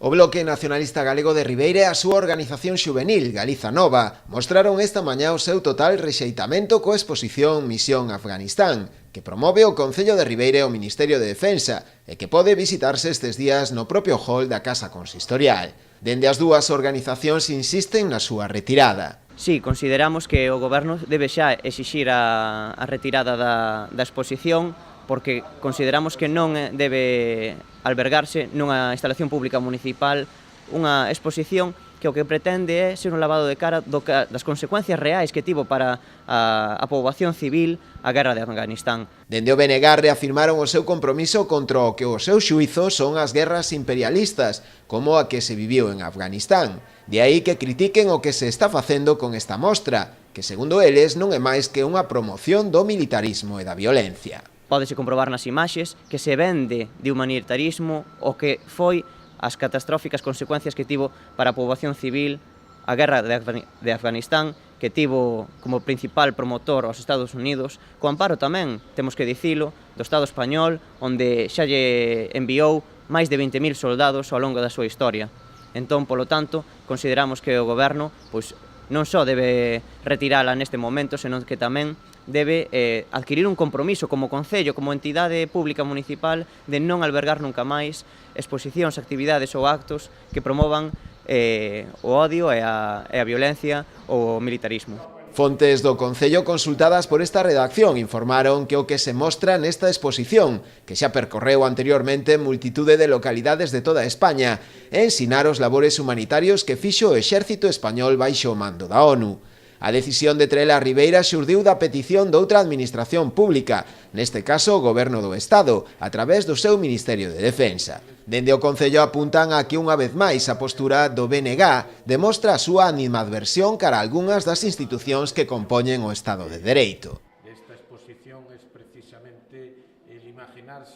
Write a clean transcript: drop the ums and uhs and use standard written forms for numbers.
O Bloque Nacionalista Galego de Ribeira e a súa organización xuvenil, Galiza Nova, mostraron esta mañá o seu total rexeitamento coa exposición Misión Afganistán, que promove o Concello de Ribeira e o Ministerio de Defensa e que pode visitarse estes días no propio hall da Casa Consistorial. Dende as dúas organizacións insisten na súa retirada. Sí, consideramos que o Goberno debe xa exixir a retirada da exposición porque consideramos que non debe albergarse nunha instalación pública municipal unha exposición que o que pretende é ser un lavado de cara das consecuencias reais que tivo para a poboación civil a guerra de Afganistán. Dende o BNG reafirmaron o seu compromiso contra o que o seu xuízo son as guerras imperialistas, como a que se viviu en Afganistán. De aí que critiquen o que se está facendo con esta mostra, que segundo eles non é máis que unha promoción do militarismo e da violencia. Pódese comprobar nas imaxes que se vende de humanitarismo o que foi as catastróficas consecuencias que tivo para a poboación civil a guerra de Afganistán, que tivo como principal promotor aos Estados Unidos, co amparo tamén, temos que dicilo, do Estado español, onde xa lle enviou máis de 20.000 soldados ao longo da súa historia. Entón, polo tanto, consideramos que o Goberno non só debe retirala neste momento, senón que tamén debe adquirir un compromiso como Concello, como entidade pública municipal, de non albergar nunca máis exposicións, actividades ou actos que promovan o odio e a violencia ou o militarismo. Fontes do Concello consultadas por esta redacción informaron que o que se mostra nesta exposición, que xa percorreu anteriormente multitude de localidades de toda España, é ensinar os labores humanitarios que fixo o exército español baixo o mando da ONU. A decisión de traela a Ribeira xurdiu da petición doutra administración pública, neste caso o Goberno do Estado, a través do seu Ministerio de Defensa. Dende o Concello apuntan a que unha vez máis a postura do BNG demostra a súa animadversión cara a algunhas das institucións que compoñen o Estado de Dereito. Esta exposición é precisamente el imaginarse